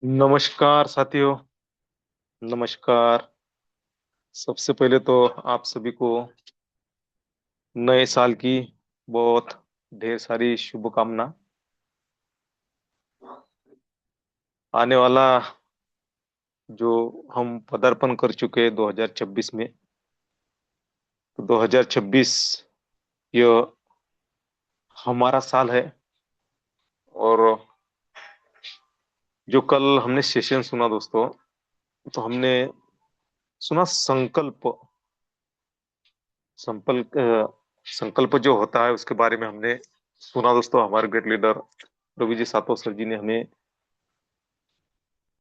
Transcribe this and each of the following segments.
नमस्कार साथियों। नमस्कार। सबसे पहले तो आप सभी को नए साल की बहुत ढेर सारी शुभकामना। आने वाला जो हम पदार्पण कर चुके हैं 2026 में, तो 2026 यह हमारा साल है। और जो कल हमने सेशन सुना दोस्तों, तो हमने सुना संकल्प। संकल्प संकल्प जो होता है उसके बारे में हमने सुना दोस्तों। हमारे ग्रेट लीडर रवि जी सातो सर जी ने हमें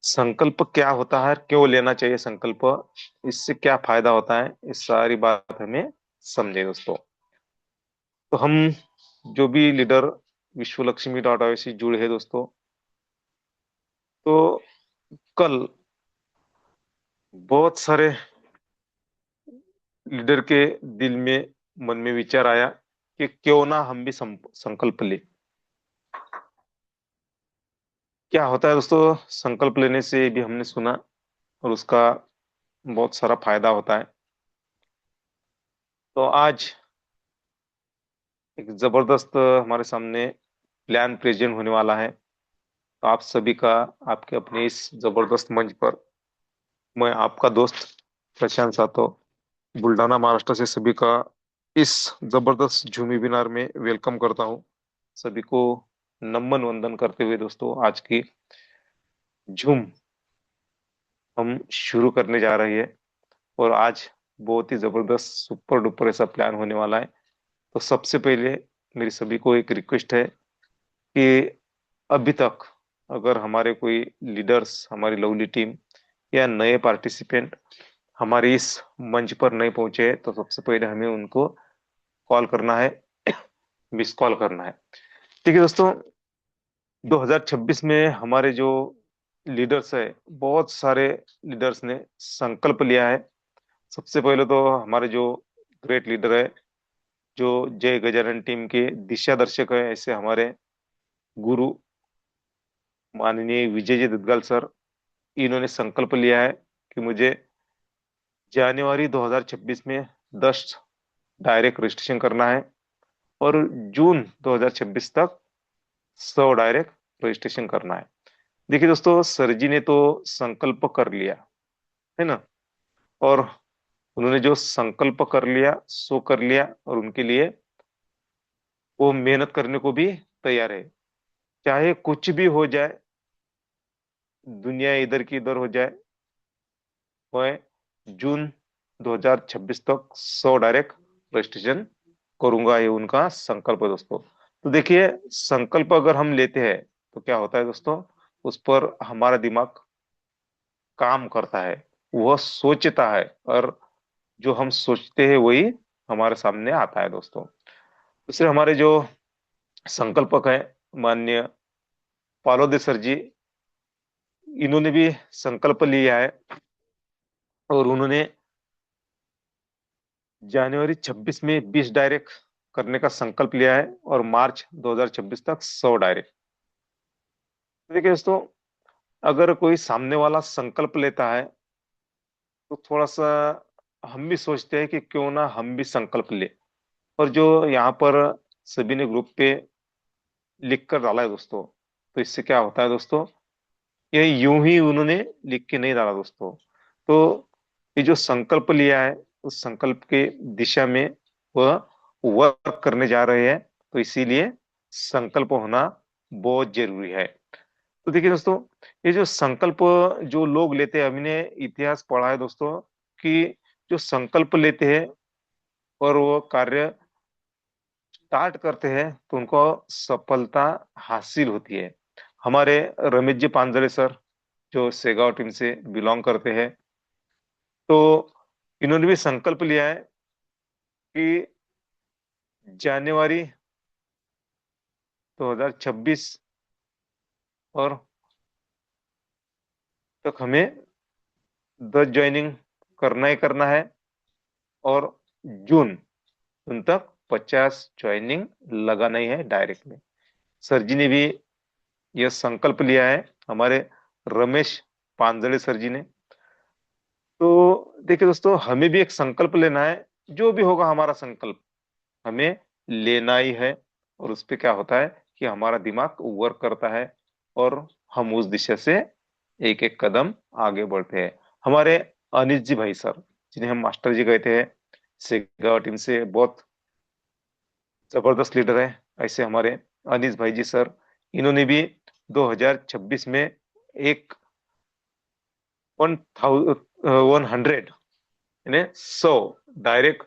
संकल्प क्या होता है, क्यों लेना चाहिए संकल्प, इससे क्या फायदा होता है, इस सारी बात हमें समझे दोस्तों। तो हम जो भी लीडर विश्व लक्ष्मी डॉट आई से जुड़े हैं दोस्तों, तो कल बहुत सारे लीडर के दिल में, मन में विचार आया कि क्यों ना हम भी संकल्प ले। क्या होता है दोस्तों संकल्प लेने से, भी हमने सुना, और उसका बहुत सारा फायदा होता है। तो आज एक जबरदस्त हमारे सामने प्लान प्रेजेंट होने वाला है। तो आप सभी का, आपके अपने इस जबरदस्त मंच पर मैं आपका दोस्त प्रशांत सातो, बुल्डाना महाराष्ट्र से सभी का इस जबरदस्त झूमी वेबिनार में वेलकम करता हूँ। सभी को नमन वंदन करते हुए दोस्तों, आज की झूम हम शुरू करने जा रही है। और आज बहुत ही जबरदस्त सुपर डुपर ऐसा प्लान होने वाला है। तो सबसे पहले मेरी सभी को एक रिक्वेस्ट है कि अभी तक अगर हमारे कोई लीडर्स, हमारी लवली टीम या नए पार्टिसिपेंट हमारे इस मंच पर नहीं पहुंचे, तो सबसे पहले हमें उनको कॉल करना है, मिस कॉल करना है। ठीक है दोस्तों। 2026 में हमारे जो लीडर्स है, बहुत सारे लीडर्स ने संकल्प लिया है। सबसे पहले तो हमारे जो ग्रेट लीडर है, जो जय गजानन टीम के दिशा दर्शक है, ऐसे हमारे गुरु माननीय विजय जी दुग्गल सर, इन्होंने संकल्प लिया है कि मुझे जनवरी 2026 में 10 डायरेक्ट रजिस्ट्रेशन करना है, और जून 2026 तक 100 डायरेक्ट रजिस्ट्रेशन करना है। देखिए दोस्तों, सर जी ने तो संकल्प कर लिया है ना, और उन्होंने जो संकल्प कर लिया सो कर लिया, और उनके लिए वो मेहनत करने को भी तैयार है। चाहे कुछ भी हो जाए, दुनिया इधर की इधर हो जाए, मैं जून 2026 तक 100 डायरेक्ट रजिस्ट्रेशन करूंगा, ये उनका संकल्प है दोस्तों। तो देखिए, संकल्प अगर हम लेते हैं तो क्या होता है दोस्तों, उस पर हमारा दिमाग काम करता है, वह सोचता है, और जो हम सोचते हैं वही हमारे सामने आता है दोस्तों। दूसरे हमारे जो संकल्पक है, माननीय पालोदे सर जी, इन्होंने भी संकल्प लिया है, और उन्होंने जनवरी 26 में 20 डायरेक्ट करने का संकल्प लिया है, और मार्च 2026 तक 100 डायरेक्ट। देखिए दोस्तों, अगर कोई सामने वाला संकल्प लेता है, तो थोड़ा सा हम भी सोचते हैं कि क्यों ना हम भी संकल्प ले। और जो यहाँ पर सभी ने ग्रुप पे लिख कर डाला है दोस्तों, तो इससे क्या होता है दोस्तों, ये यूं ही उन्होंने लिख के नहीं डाला दोस्तों। तो ये जो संकल्प लिया है, उस संकल्प के दिशा में वह वर्क करने जा रहे हैं। तो इसीलिए संकल्प होना बहुत जरूरी है। तो देखिए दोस्तों, ये जो संकल्प जो लोग लेते हैं, हमने इतिहास पढ़ा है दोस्तों, कि जो संकल्प लेते हैं और वो कार्य स्टार्ट करते हैं, तो उनको सफलता हासिल होती है। हमारे रमेश जी पांजरे सर, जो सेगांव टीम से बिलोंग करते हैं, तो इन्होंने भी संकल्प लिया है कि जनवरी 2026 और तक हमें 10 ज्वाइनिंग करना ही करना है, और जून उन तक 50 ज्वाइनिंग लगाना ही है डायरेक्ट में। सर जी ने भी यह संकल्प लिया है। हमारे रमेश पांजड़े सर जी ने। तो देखिए दोस्तों, हमें भी एक संकल्प लेना है। जो भी होगा हमारा संकल्प हमें लेना ही है। और उस पे क्या होता है कि हमारा दिमाग वर्क करता है और हम उस दिशा से एक एक कदम आगे बढ़ते हैं। हमारे अनिश जी भाई सर, जिन्हें हम मास्टर जी कहते हैं, सेगावा टीम से बहुत जबरदस्त लीडर है। ऐसे हमारे अनिश भाई जी सर, इन्होंने भी 2026 में एक 100 यानी 100 डायरेक्ट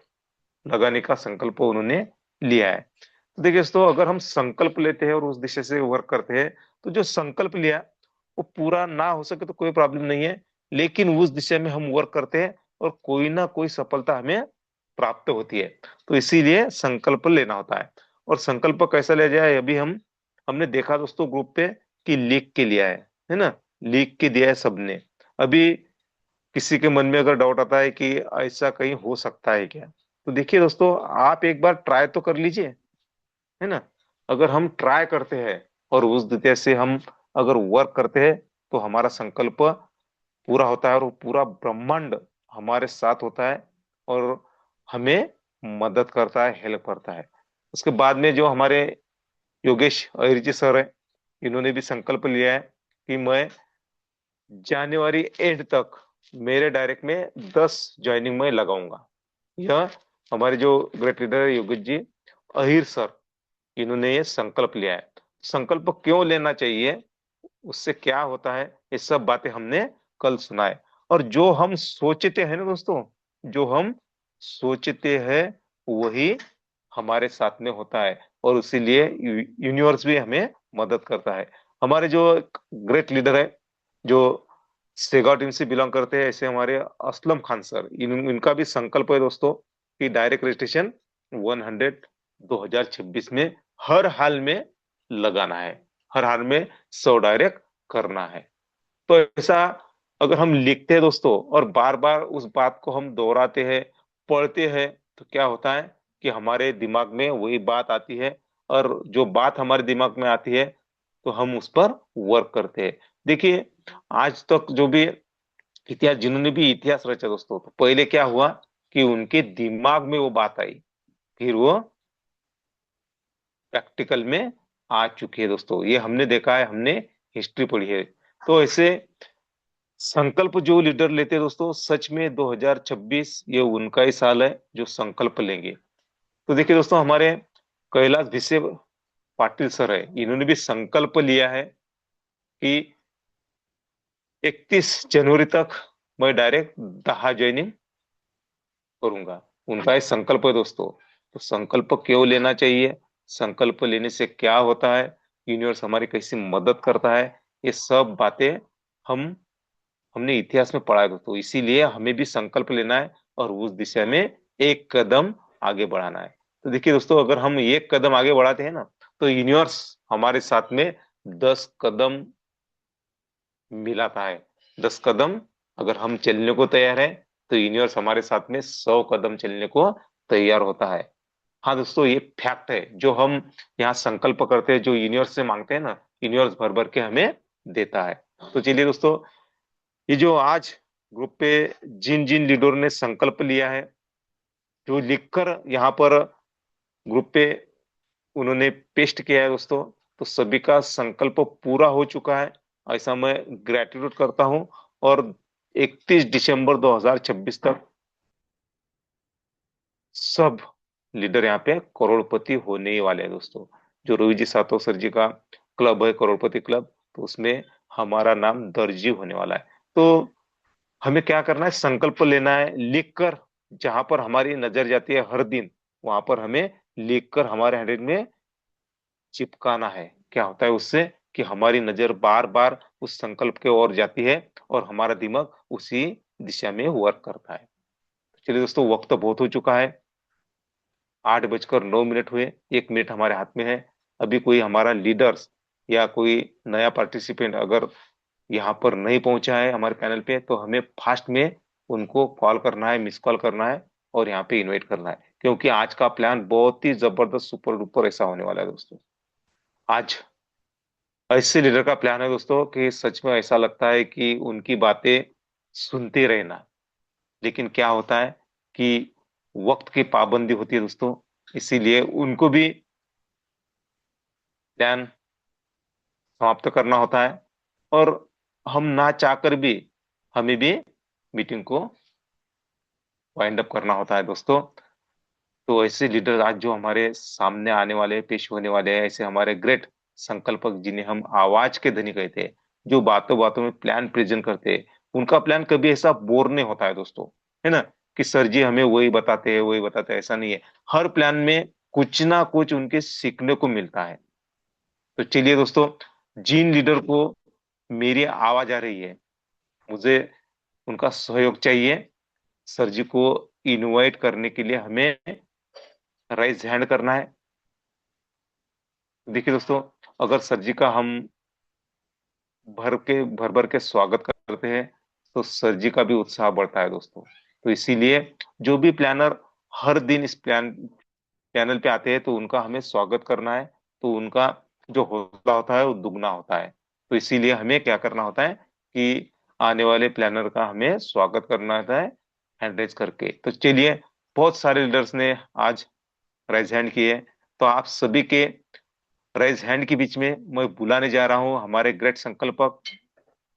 लगाने का संकल्प उन्होंने लिया है। तो देखिए दोस्तों, अगर हम संकल्प लेते हैं और उस दिशा से वर्क करते हैं, तो जो संकल्प लिया वो पूरा ना हो सके तो कोई प्रॉब्लम नहीं है, लेकिन उस दिशा में हम वर्क करते हैं और कोई ना कोई सफलता हमें प्राप्त होती है। तो इसीलिए संकल्प लेना होता है। और संकल्प कैसा लिया जाए, अभी हमने देखा दोस्तों ग्रुप पे कि लिख के लिया है ना, लिख के दिया है सबने। अभी किसी के मन में अगर डाउट आता है कि ऐसा कहीं हो सकता है क्या, तो देखिए दोस्तों, आप एक बार ट्राई तो कर लीजिए, है ना। अगर हम ट्राई करते हैं और उस दिशा से हम अगर वर्क करते हैं, तो हमारा संकल्प पूरा होता है और वो पूरा ब्रह्मांड हमारे साथ होता है और हमें मदद करता है, हेल्प करता है। उसके बाद में जो हमारे योगेश अहिर जी सर है, इन्होंने भी संकल्प लिया है कि मैं जनवरी एंड तक मेरे डायरेक्ट में 10 ज्वाइनिंग में लगाऊंगा। यह हमारे जो ग्रेट लीडर है योगेश जी अहिर सर, इन्होंने ये संकल्प लिया है। संकल्प क्यों लेना चाहिए, उससे क्या होता है, ये सब बातें हमने कल सुना है। और जो हम सोचते हैं ना दोस्तों, जो हम सोचते हैं वही हमारे साथ में होता है। और इसीलिए यूनिवर्स भी हमें मदद करता है। हमारे जो ग्रेट लीडर है, जो सेगा टीम से बिलोंग करते हैं, ऐसे हमारे असलम खान सर, इनका भी संकल्प है दोस्तों कि डायरेक्ट रजिस्ट्रेशन 100 2026 में हर हाल में लगाना है, हर हाल में 100 डायरेक्ट करना है। तो ऐसा अगर हम लिखते हैं दोस्तों और बार बार उस बात को हम दोहराते हैं, पढ़ते हैं, तो क्या होता है कि हमारे दिमाग में वही बात आती है। और जो बात हमारे दिमाग में आती है, तो हम उस पर वर्क करते हैं। देखिए, आज तक जो भी इतिहास, जिन्होंने भी इतिहास रचा दोस्तों, तो पहले क्या हुआ कि उनके दिमाग में वो बात आई, फिर वो प्रैक्टिकल में आ चुकी है दोस्तों। ये हमने देखा है, हमने हिस्ट्री पढ़ी है। तो ऐसे संकल्प जो लीडर लेते हैं दोस्तों, सच में 2026 ये उनका ही साल है जो संकल्प लेंगे। तो देखिए दोस्तों, हमारे कैलाश भिसे पाटिल सर है, इन्होंने भी संकल्प लिया है कि 31 जनवरी तक मैं डायरेक्ट 10 ज्वाइनिंग करूंगा। उनका ये संकल्प है दोस्तों। तो संकल्प क्यों लेना चाहिए, संकल्प लेने से क्या होता है, यूनिवर्स हमारी कैसी मदद करता है, ये सब बातें हम हमने इतिहास में पढ़ा है दोस्तों। इसीलिए हमें भी संकल्प लेना है और उस दिशा में एक कदम आगे बढ़ाना है। तो देखिए दोस्तों, अगर हम एक कदम आगे बढ़ाते हैं ना, तो यूनिवर्स हमारे साथ में 10 कदम मिलाता है। 10 कदम अगर हम चलने को तैयार है, तो यूनिवर्स हमारे साथ में 100 कदम चलने को तैयार होता है। हाँ दोस्तों, ये फैक्ट है। जो हम यहाँ संकल्प करते हैं, जो यूनिवर्स से मांगते हैं ना, यूनिवर्स भर भर के हमें देता है। तो चलिए दोस्तों, ये जो आज ग्रुप पे जिन जिन लीडरों ने संकल्प लिया है, जो लिखकर यहाँ पर ग्रुप पे उन्होंने पेस्ट किया है दोस्तों, तो सभी का संकल्प पूरा हो चुका है, ऐसा मैं ग्रेटिट्यूड करता हूँ। और 31 दिसंबर 2026 तक सब लीडर यहाँ पे करोड़पति होने ही वाले हैं दोस्तों। जो रोहित जी सातो सर जी का क्लब है, करोड़पति क्लब, तो उसमें हमारा नाम दर्ज ही होने वाला है। तो हमें क्या करना है, संकल्प लेना है, लिखकर जहां पर हमारी नजर जाती है हर दिन, वहां पर हमें लिखकर हमारे हैंडल में चिपकाना है। क्या होता है उससे कि हमारी नजर बार बार उस संकल्प के ओर जाती है और हमारा दिमाग उसी दिशा में वर्क करता है। चलिए दोस्तों, वक्त बहुत हो चुका है, 8:09 हुए, 1 मिनट हमारे हाथ में है। अभी कोई हमारा लीडर्स या कोई नया पार्टिसिपेंट अगर यहाँ पर नहीं पहुंचा है हमारे पैनल पे, तो हमें फास्ट में उनको कॉल करना है, मिस कॉल करना है और यहाँ पे इनवाइट करना है, क्योंकि आज का प्लान बहुत ही जबरदस्त सुपर डुपर ऐसा होने वाला है दोस्तों। आज ऐसे लीडर का प्लान है दोस्तों कि सच में ऐसा लगता है कि उनकी बातें सुनते रहना, लेकिन क्या होता है कि वक्त की पाबंदी होती है दोस्तों, इसीलिए उनको भी प्लान समाप्त करना होता है। और हम ना चाहकर भी हमें भी मीटिंग को वाइंड अप करना होता है दोस्तों। तो ऐसे लीडर आज जो हमारे सामने आने वाले, पेश होने वाले हैं, ऐसे हमारे ग्रेट संकल्पक जिन्हें हम आवाज के धनी कहते हैं, जो बातों बातों में प्लान प्रेजेंट करते हैं, उनका प्लान कभी ऐसा बोर नहीं होता है दोस्तों, है ना, कि सर जी हमें वही बताते हैं, ऐसा नहीं है। हर प्लान में कुछ ना कुछ उनके सीखने को मिलता है। तो चलिए दोस्तों, जिन लीडर को मेरी आवाज आ रही है, मुझे उनका सहयोग चाहिए। सर जी को इनवाइट करने के लिए हमें राइज हैंड करना है। देखिए दोस्तों, अगर सर जी का हम भर भर के स्वागत करते हैं, तो सर जी का भी उत्साह बढ़ता है दोस्तों। तो इसीलिए जो भी प्लानर हर दिन इस पैनल पे आते हैं, तो उनका हमें स्वागत करना है। तो उनका जो हौसला होता है वो दुगना होता है। तो इसीलिए हमें क्या करना होता है कि आने वाले प्लानर का हमें स्वागत करना होता है हैंड रेज करके। तो चलिए, बहुत सारे लीडर्स ने आज राइज हैंड किए, तो आप सभी के राइज हैंड के बीच में मैं बुलाने जा रहा हूँ हमारे ग्रेट संकल्पक,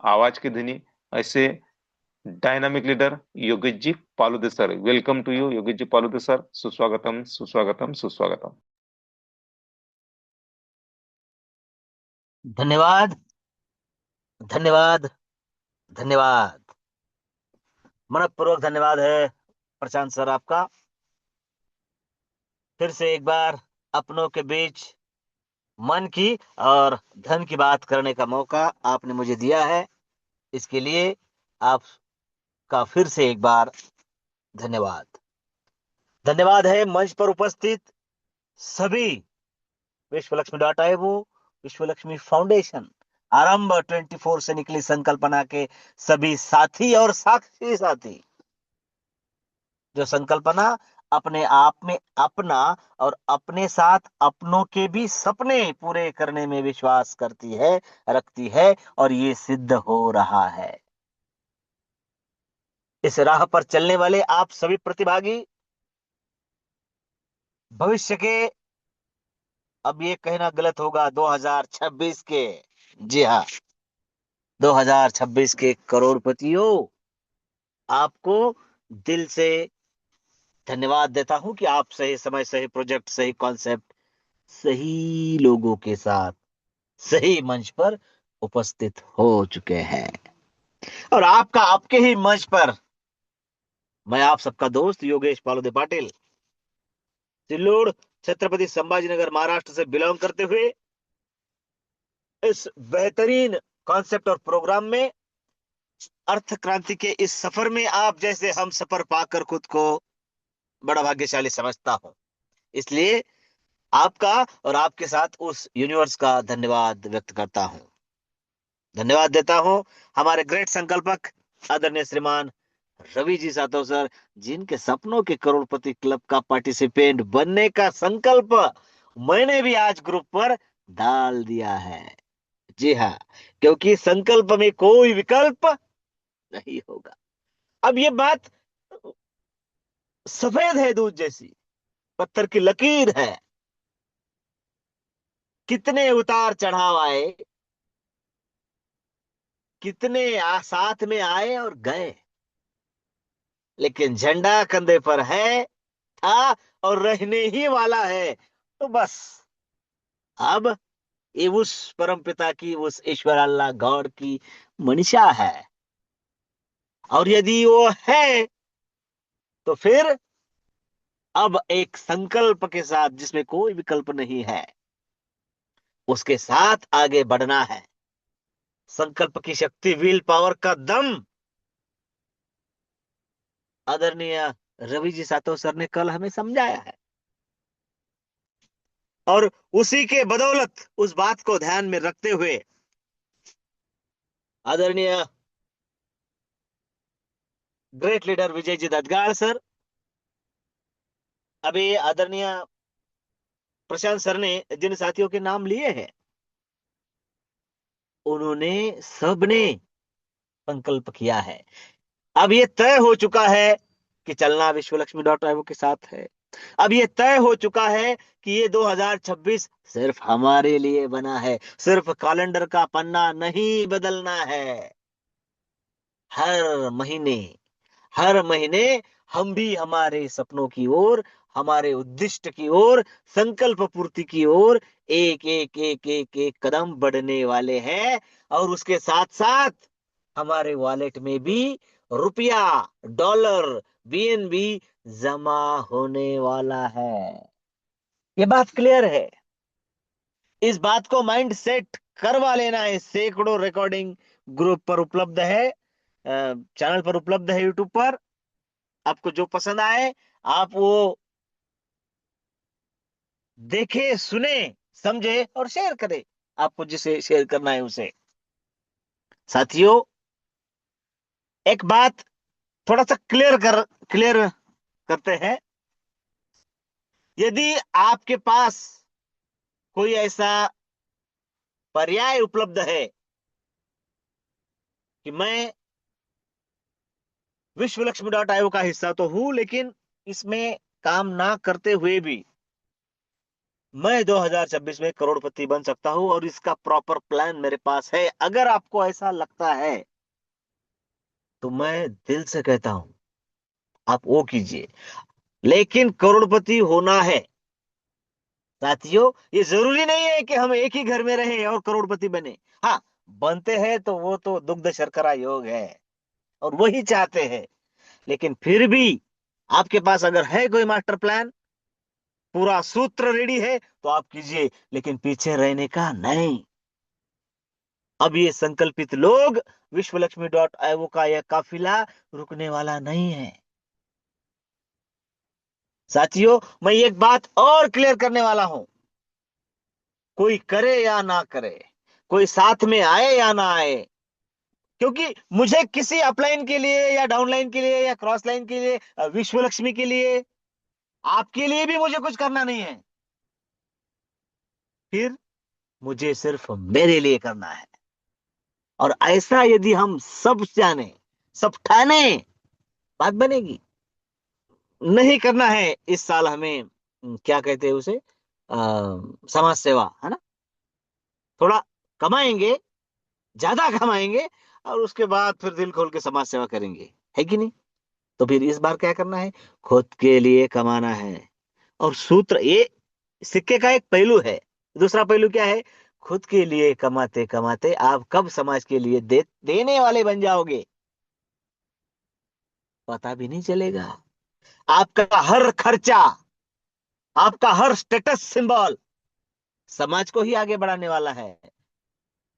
आवाज के धनी, ऐसे dynamic leader Yogesh ji Palude sir. Welcome to you Yogesh ji Palude sir, सुस्वागतम सुस्वागतम सुस्वागतम। धन्यवाद, धन्यवाद, धन्यवाद। मनपूर्वक धन्यवाद है प्रशांत सर आपका। फिर से एक बार अपनों के बीच मन की और धन की बात करने का मौका आपने मुझे दिया है। इसके लिए आपका फिर से एक बार धन्यवाद। धन्यवाद है मंच पर उपस्थित सभी विश्वलक्ष्मी डाटा एवो विश्वलक्ष्मी फाउंडेशन आरंभ 24 से निकली संकल्पना के सभी साथी और साक्षी साथी। जो संकल्पना अपने आप में अपना और अपने साथ अपनों के भी सपने पूरे करने में विश्वास करती है, रखती है, और ये सिद्ध हो रहा है। इस राह पर चलने वाले आप सभी प्रतिभागी भविष्य के, अब ये कहना गलत होगा, 2026 के, जी हाँ, 2026 के करोड़पतियों, आपको दिल से धन्यवाद देता हूं कि आप सही समय, सही प्रोजेक्ट, सही कॉन्सेप्ट, सही लोगों के साथ सही मंच पर उपस्थित हो चुके हैं। और आपका आपके ही मंच पर मैं आप सबका दोस्त योगेश पालोदे पाटिल, सिल्लोड, छत्रपति संभाजीनगर, महाराष्ट्र से बिलोंग करते हुए इस बेहतरीन कॉन्सेप्ट और प्रोग्राम में, अर्थ क्रांति के इस सफर में आप जैसे हम सफर पाकर खुद को बड़ा भाग्यशाली समझता हूं। इसलिए आपका और आपके साथ उस यूनिवर्स का धन्यवाद व्यक्त करता हूं। धन्यवाद देता हूं हमारे ग्रेट संकल्पक आदरणीय श्रीमान रवि जी सातव सर, जिनके सपनों के करोड़पति क्लब का पार्टिसिपेंट बनने का संकल्प मैंने भी आज ग्रुप पर डाल दिया है। जी हाँ, क्योंकि संकल्प में कोई विकल्प नहीं होगा। अब ये बात सफेद है दूध जैसी, पत्थर की लकीर है। कितने उतार चढ़ाव आए, कितने साथ में आए और गए, लेकिन झंडा कंधे पर है, था और रहने ही वाला है। तो बस अब ये उस परम पिता की, उस ईश्वर अल्लाह गॉड की मंशा है। और यदि वो है तो फिर अब एक संकल्प के साथ, जिसमें कोई विकल्प नहीं है, उसके साथ आगे बढ़ना है। संकल्प की शक्ति, विल पावर का दम आदरणीय रवि जी सातव सर ने कल हमें समझाया है। और उसी के बदौलत, उस बात को ध्यान में रखते हुए, आदरणीय great leader Vijay ji ददगाड़ sir, अभी आदरणीय प्रशांत सर ने जिन साथियों के नाम लिए हैं, उन्होंने सबने संकल्प किया है। अब ये तय हो चुका है कि चलना विश्वलक्ष्मी.io के साथ है। अब ये तय हो चुका है कि ये 2026 सिर्फ हमारे लिए बना है, सिर्फ कैलेंडर का पन्ना नहीं बदलना है। हर महीने, हर महीने हम भी हमारे सपनों की ओर, हमारे उद्दिष्ट की ओर, संकल्प पूर्ति की ओर एक एक एक एक एक कदम बढ़ने वाले हैं। और उसके साथ साथ हमारे वॉलेट में भी रुपया, डॉलर, बीएनबी जमा होने वाला है। ये बात क्लियर है। इस बात को माइंड सेट करवा लेना है। सैकड़ों रिकॉर्डिंग ग्रुप पर उपलब्ध है, चैनल पर उपलब्ध है, यूट्यूब पर। आपको जो पसंद आए आप वो देखे, सुने, समझे और शेयर करें, आपको जिसे शेयर करना है उसे। साथियों, एक बात थोड़ा सा क्लियर करते हैं। यदि आपके पास कोई ऐसा पर्याय उपलब्ध है कि मैं विश्वलक्ष्मी.io का हिस्सा तो हूं, लेकिन इसमें काम ना करते हुए भी मैं 2026 में करोड़पति बन सकता हूं और इसका प्रॉपर प्लान मेरे पास है, अगर आपको ऐसा लगता है तो मैं दिल से कहता हूं आप वो कीजिए। लेकिन करोड़पति होना है साथियों, ये जरूरी नहीं है कि हम एक ही घर में रहें और करोड़पति बने। हाँ, बनते हैं तो वो तो दुग्ध शर्करा योग है और वही चाहते हैं। लेकिन फिर भी आपके पास अगर है कोई मास्टर प्लान, पूरा सूत्र रेडी है, तो आप कीजिए, लेकिन पीछे रहने का नहीं। अब ये संकल्पित लोग, विश्वलक्ष्मी.io का यह काफिला रुकने वाला नहीं है। साथियों, मैं एक बात और क्लियर करने वाला हूं। कोई करे या ना करे, कोई साथ में आए या ना आए, क्योंकि मुझे किसी अपलाइन के लिए या डाउनलाइन के लिए या क्रॉस लाइन के लिए, विश्व लक्ष्मी के लिए, आपके लिए भी मुझे कुछ करना नहीं है। फिर मुझे सिर्फ मेरे लिए करना है। और ऐसा यदि हम सब जाने, सब ठाने, बात बनेगी। नहीं करना है इस साल हमें, क्या कहते हैं उसे, समाज सेवा, है ना। थोड़ा कमाएंगे, ज्यादा कमाएंगे, और उसके बाद फिर दिल खोल के समाज सेवा करेंगे, है कि नहीं। तो फिर इस बार क्या करना है, खुद के लिए कमाना है। और सूत्र ये सिक्के का एक पहलू है। दूसरा पहलू क्या है, खुद के लिए कमाते कमाते आप कब समाज के लिए देने वाले बन जाओगे पता भी नहीं चलेगा। आपका हर खर्चा, आपका हर स्टेटस सिंबल समाज को ही आगे बढ़ाने वाला है।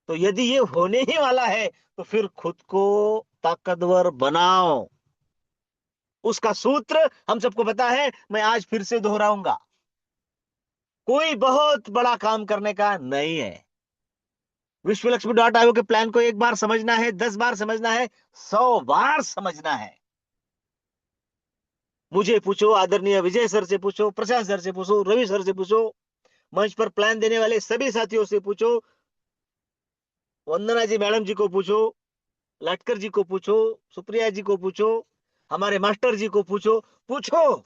तो यदि ये होने ही वाला है तो फिर खुद को ताकतवर बनाओ। उसका सूत्र हम सबको पता है, मैं आज फिर से दोहराऊंगा। कोई बहुत बड़ा काम करने का नहीं है। विश्वलक्ष्मी.io के प्लान को एक बार समझना है, 10 बार समझना है, 100 बार समझना है। मुझे पूछो, आदरणीय विजय सर से पूछो, प्रशांत सर से पूछो, रवि सर से पूछो, मंच पर प्लान देने वाले सभी साथियों से पूछो, वंदना जी मैडम जी को पूछो, लटकर जी को पूछो, सुप्रिया जी को पूछो, हमारे मास्टर जी को पूछो, पूछो,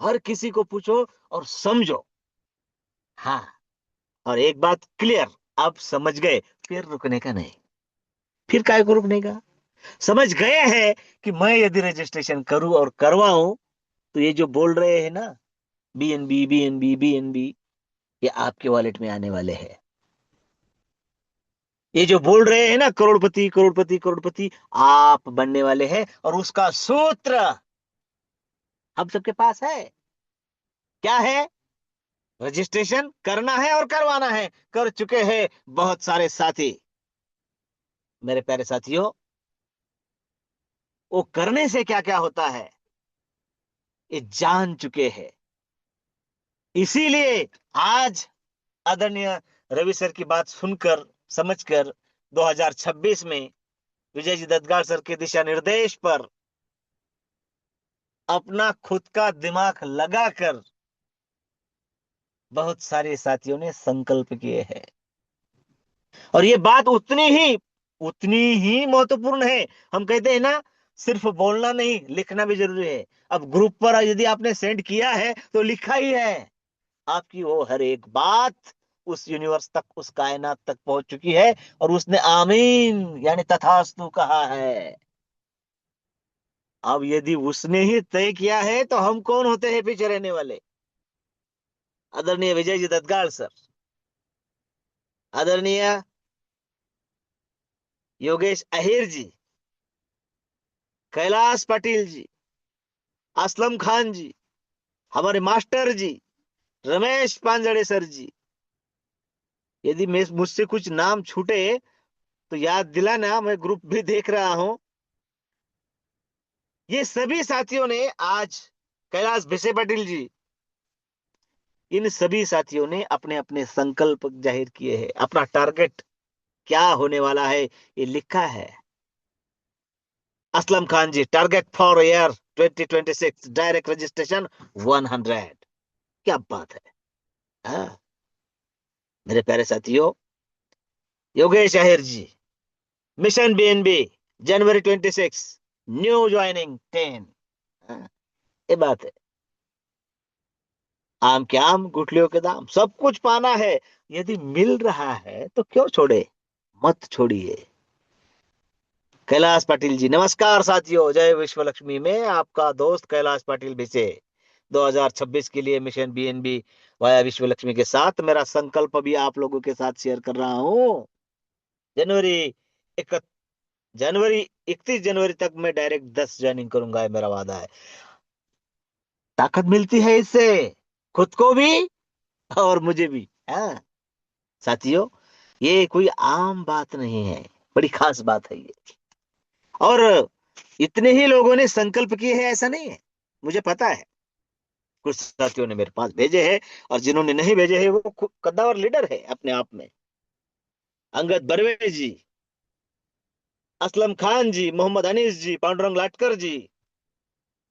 हर किसी को पूछो और समझो। हाँ, और एक बात क्लियर, आप समझ गए, फिर रुकने का नहीं। फिर काय को रुकने का, समझ गए हैं कि मैं यदि रजिस्ट्रेशन करूं और करवाऊं तो ये जो बोल रहे हैं ना, बीएनबी बीएनबी बीएनबी, ये आपके वॉलेट में आने वाले हैं। ये जो बोल रहे हैं ना, करोड़पति करोड़पति करोड़पति, आप बनने वाले हैं। और उसका सूत्र हम सबके पास है। क्या है, रजिस्ट्रेशन करना है और करवाना है। कर चुके हैं बहुत सारे साथी। मेरे प्यारे साथियों, वो करने से क्या क्या होता है ये जान चुके हैं। इसीलिए आज आदरणीय रवि सर की बात सुनकर, समझकर, 2026 में विजय जी दत्तगाड़ सर के दिशा निर्देश पर अपना खुद का दिमाग लगाकर बहुत सारे साथियों ने संकल्प किए हैं। और ये बात उतनी ही महत्वपूर्ण है। हम कहते हैं ना, सिर्फ बोलना नहीं, लिखना भी जरूरी है। अब ग्रुप पर यदि आपने सेंड किया है तो लिखा ही है। आपकी वो हर एक बात उस यूनिवर्स तक, उस कायनात तक पहुंच चुकी है, और उसने आमीन यानी तथास्तु कहा है। अब यदि उसने ही तय किया है तो हम कौन होते हैं पीछे रहने वाले? आदरणीय विजय जी दत्तगाड़ सर, आदरणीय योगेश अहिर जी, कैलाश पाटिल जी, असलम खान जी, हमारे मास्टर जी, रमेश पांजड़े सर जी, यदि मैं मुझसे कुछ नाम छूटे तो याद दिलाना, मैं ग्रुप भी देख रहा हूं। ये सभी साथियों ने आज, कैलाश भिसे पाटिल जी, इन सभी साथियों ने अपने अपने संकल्प जाहिर किए हैं, अपना टारगेट क्या होने वाला है ये लिखा है। Aslam Khan ji, target for year 2026 direct registration 100। क्या बात है। हाँ, मेरे प्यारे साथियों, योगेश अहिर जी, मिशन बीएनबी जनवरी 26, न्यू ज्वाइनिंग 10। हाँ, ये बात है। आम के आम, गुठलियों के दाम, सब कुछ पाना है। यदि मिल रहा है तो क्यों छोड़े? मत छोड़िए। कैलाश पाटिल जी, नमस्कार साथियों, जय विश्व लक्ष्मी में आपका दोस्त कैलाश पाटिल भिसे 2026 के लिए मिशन बीएनबी वाया विश्व लक्ष्मी के साथ मेरा संकल्प भी आप लोगों के साथ शेयर कर रहा हूं। जनवरी एक जनवरी 31 जनवरी तक मैं डायरेक्ट 10 ज्वाइनिंग करूंगा, ये मेरा वादा है। ताकत मिलती है इससे, खुद को भी और मुझे भी। हाँ साथियों, ये कोई आम बात नहीं है, बड़ी खास बात है ये। और इतने ही लोगों ने संकल्प किए हैं ऐसा नहीं है, मुझे पता है। कुछ साथियों ने मेरे पास भेजे हैं, और जिन्होंने नहीं भेजे हैं वो कद्दावर लीडर है अपने आप में। अंगद बर्वे जी, असलम खान जी, मोहम्मद अनीस जी, पांडुरंग लाटकर जी,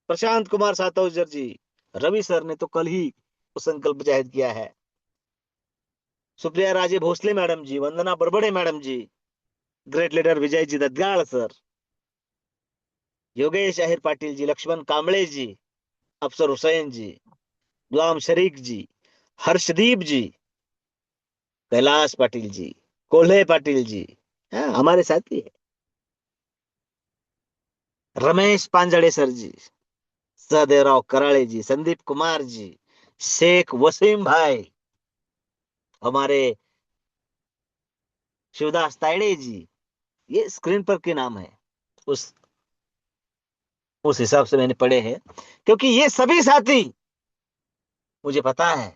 प्रशांत कुमार सातोजर जी, रवि सर ने तो कल ही वो संकल्प जाहिर किया है। सुप्रिया राजे भोसले मैडम जी, वंदना बरबड़े मैडम जी, great leader Vijay ji दद्गाड़ sir, Yogesh Ahir Patil ji, Lakshman Kamble जी, अफसर हुसैन जी, गुलाम शरीक जी, हर्षदीप जी, कैलाश पाटिल जी, कोल्हे पाटिल जी, हाँ, हमारे साथी है। रमेश पांजड़े सर जी, सहदेवराव कराळे जी, संदीप कुमार जी, शेख वसीम भाई, हमारे शिवदास तायड़े जी। ये स्क्रीन पर के नाम है, उस उस हिसाब से मैंने पढ़े हैं, क्योंकि ये सभी साथी, मुझे पता है,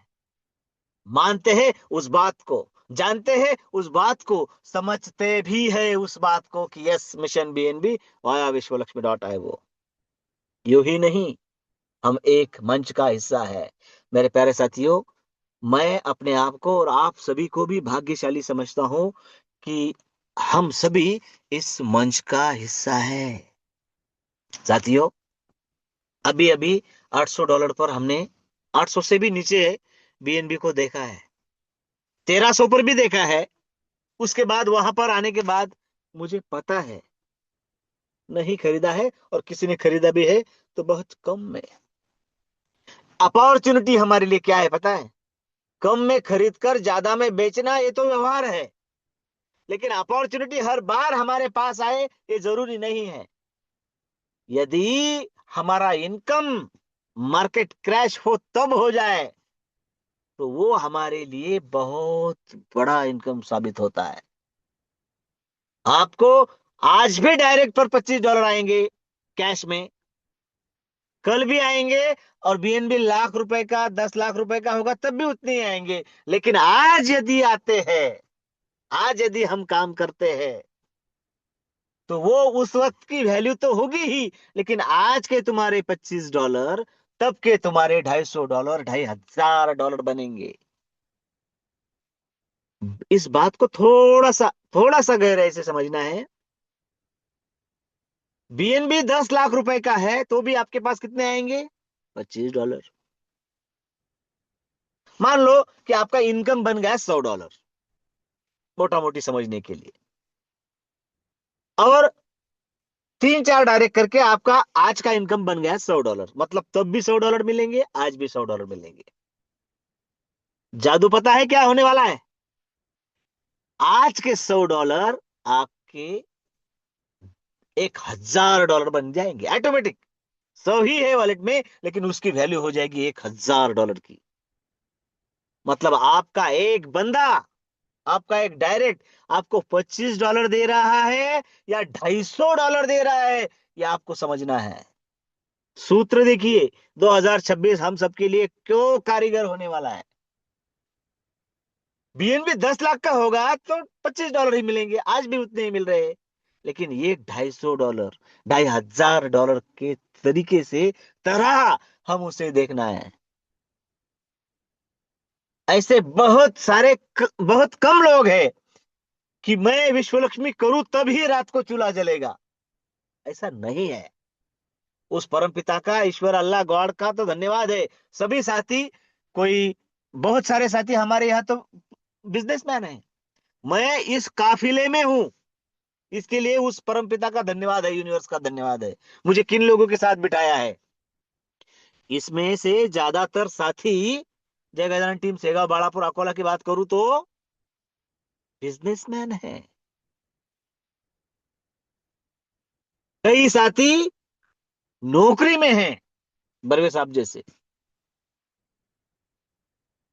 मानते हैं उस बात को, जानते हैं उस बात को, समझते भी है उस बात को कि यस, मिशन बीएनबी वाया विश्व लक्ष्मी डॉट आई वो यू ही नहीं, हम एक मंच का हिस्सा है। मेरे प्यारे साथियों, मैं अपने आप को और आप सभी को भी भाग्यशाली समझता हूं कि हम सभी इस मंच का हिस्सा है। साथियों, अभी अभी $800 पर हमने, 800 से भी नीचे बीएनबी को देखा है, 1300 पर भी देखा है। उसके बाद वहां पर आने के बाद मुझे पता है नहीं खरीदा है, और किसी ने खरीदा भी है तो बहुत कम में। अपॉर्चुनिटी हमारे लिए क्या है पता है? कम में खरीद कर ज्यादा में बेचना, ये तो व्यवहार है। लेकिन अपॉर्चुनिटी हर बार हमारे पास आए ये जरूरी नहीं है। यदि हमारा इनकम मार्केट क्रैश हो तब हो जाए तो वो हमारे लिए बहुत बड़ा इनकम साबित होता है। आपको आज भी डायरेक्ट पर $25 आएंगे कैश में, कल भी आएंगे, और बीएनबी लाख रुपए का, 10 लाख रुपए का होगा तब भी उतने ही आएंगे। लेकिन आज यदि आते हैं, आज यदि हम काम करते हैं, तो वो उस वक्त की वैल्यू तो होगी ही, लेकिन आज के तुम्हारे $25 तब के तुम्हारे $250, $2500 बनेंगे। इस बात को थोड़ा सा गहराई से समझना है। बीएनबी 10 लाख रुपए का है तो भी आपके पास कितने आएंगे? $25। मान लो कि आपका इनकम बन गया $100, मोटा मोटी समझने के लिए। और 3-4 डायरेक्ट करके आपका आज का इनकम बन गया $100। मतलब तब भी $100 मिलेंगे, आज भी $100 मिलेंगे। जादू पता है क्या होने वाला है? आज के $100 आपके $1000 बन जाएंगे ऑटोमेटिक। 100 ही है वॉलेट में, लेकिन उसकी वैल्यू हो जाएगी $1000 की। मतलब आपका एक बंदा, आपका एक डायरेक्ट आपको $25 दे रहा है या $250 दे रहा है, यह आपको समझना है। सूत्र देखिए, 2026 हम सबके लिए क्यों कारीगर होने वाला है। बीएनबी 10 लाख का होगा तो $25 ही मिलेंगे, आज भी उतने ही मिल रहे हैं। लेकिन ये $250, $2500 के तरीके से, तरह हम उसे देखना है। ऐसे बहुत कम लोग हैं कि मैं विश्वलक्ष्मी करूं तभी रात को चूल्हा जलेगा। ऐसा नहीं है। उस परम पिता का, ईश्वर अल्लाह गॉड का तो धन्यवाद है। सभी साथी, कोई बहुत सारे साथी हमारे यहाँ तो बिजनेसमैन है। मैं इस काफिले में हूं, इसके लिए उस परम पिता का धन्यवाद है, यूनिवर्स का धन्यवाद है, मुझे किन लोगों के साथ बिठाया है। इसमें से ज्यादातर साथी, जय गजानन टीम सेगा बाड़ापुर अकोला की बात करूं तो बिजनेसमैन है। कई साथी नौकरी में हैं, बरवे साहब जैसे,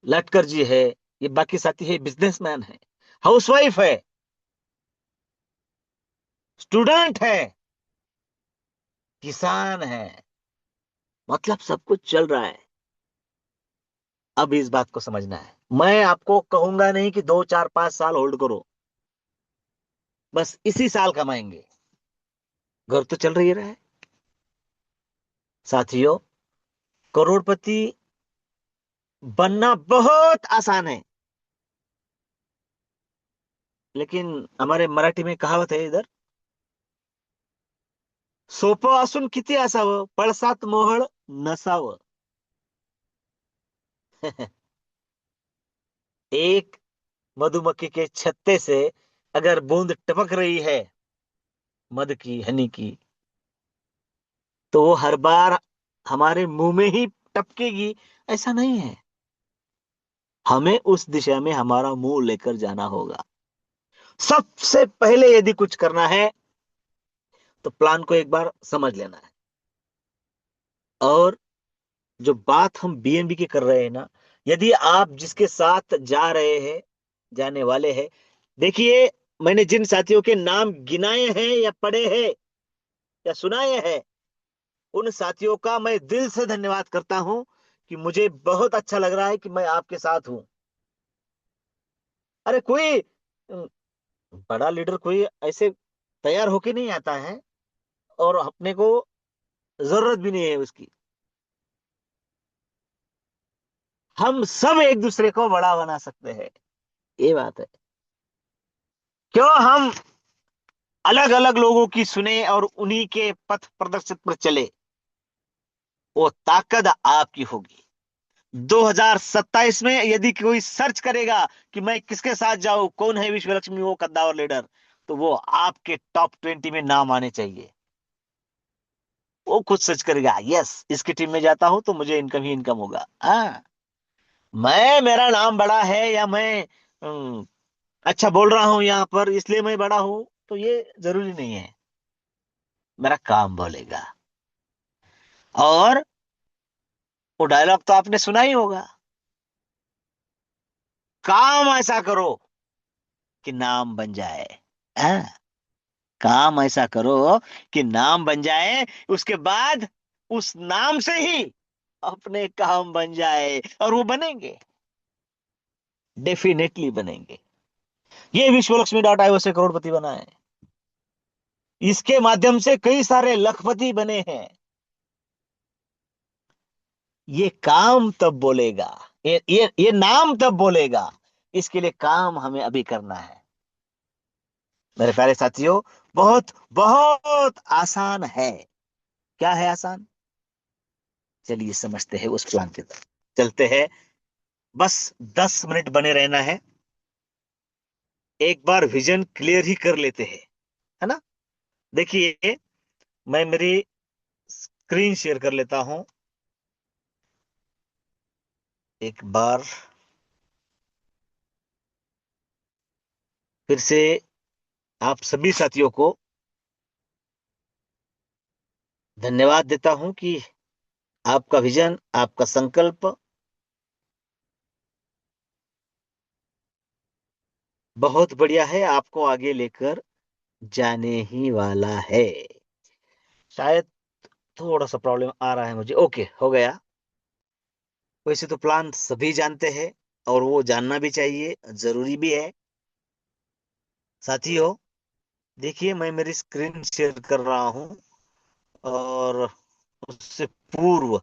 लटकर जी है, ये बाकी साथी है बिजनेसमैन है, हाउसवाइफ है, स्टूडेंट है, किसान है। मतलब सब कुछ चल रहा है। अब इस बात को समझना है। मैं आपको कहूंगा नहीं कि 2 4 5 साल होल्ड करो, बस इसी साल कमाएंगे। घर तो चल रही रहा है साथियों। करोड़पति बनना बहुत आसान है, लेकिन हमारे मराठी में कहावत है इधर, सोपं असून किती असावं, पळसात मोहळ नसावं। एक मधुमक्खी के छत्ते से अगर बूंद टपक रही है मध की, हनी की, तो वो हर बार हमारे मुंह में ही टपकेगी, ऐसा नहीं है। हमें उस दिशा में हमारा मुंह लेकर जाना होगा। सबसे पहले यदि कुछ करना है तो प्लान को एक बार समझ लेना है। और जो बात हम बीएनबी की कर रहे हैं ना, यदि आप जिसके साथ जा रहे हैं, जाने वाले हैं, देखिए, मैंने जिन साथियों के नाम गिनाए हैं या पढ़े हैं या सुनाए हैं, उन साथियों का मैं दिल से धन्यवाद करता हूं कि मुझे बहुत अच्छा लग रहा है कि मैं आपके साथ हूं। अरे कोई बड़ा लीडर कोई ऐसे तैयार होके नहीं आता है, और अपने को जरूरत भी नहीं है उसकी। हम सब एक दूसरे को बड़ा बना सकते हैं, ये बात है। क्यों हम अलग अलग लोगों की सुने और उन्हीं के पथ प्रदर्शित पर चले? वो ताकत आपकी होगी। 2027 में यदि कोई सर्च करेगा कि मैं किसके साथ जाऊं, कौन है विश्वलक्ष्मी वो कद्दावर लीडर, तो वो आपके टॉप 20 में नाम आने चाहिए। वो खुद सर्च करेगा, यस, इसकी टीम में जाता हूं तो मुझे इनकम ही इनकम होगा। हाँ, मैं, मेरा नाम बड़ा है या मैं अच्छा बोल रहा हूं यहां पर इसलिए मैं बड़ा हूं, तो ये जरूरी नहीं है। मेरा काम बोलेगा। और वो डायलॉग तो आपने सुना ही होगा, काम ऐसा करो कि नाम बन जाए। हाँ, काम ऐसा करो कि नाम बन जाए, उसके बाद उस नाम से ही अपने काम बन जाए, और वो बनेंगे, डेफिनेटली बनेंगे। ये विश्वलक्ष्मी से करोड़पति बना है। इसके माध्यम से कई सारे लखपति बने हैं। ये काम तब बोलेगा, ये नाम तब बोलेगा। इसके लिए काम हमें अभी करना है मेरे प्यारे साथियों। बहुत बहुत आसान है। क्या है आसान? चलिए समझते हैं, उस प्लान की तरफ चलते हैं। बस 10 मिनट बने रहना है। एक बार विजन क्लियर ही कर लेते हैं, है ना। देखिए, मैं मेरी स्क्रीन शेयर कर लेता हूं एक बार फिर से। आप सभी साथियों को धन्यवाद देता हूं कि आपका विजन, आपका संकल्प बहुत बढ़िया है, आपको आगे लेकर जाने ही वाला है। शायद थोड़ा सा प्रॉब्लम आ रहा है मुझे। ओके, हो गया। वैसे तो प्लान सभी जानते हैं, और वो जानना भी चाहिए, जरूरी भी है। साथियों, देखिए, मैं मेरी स्क्रीन शेयर कर रहा हूं, और उससे पूर्व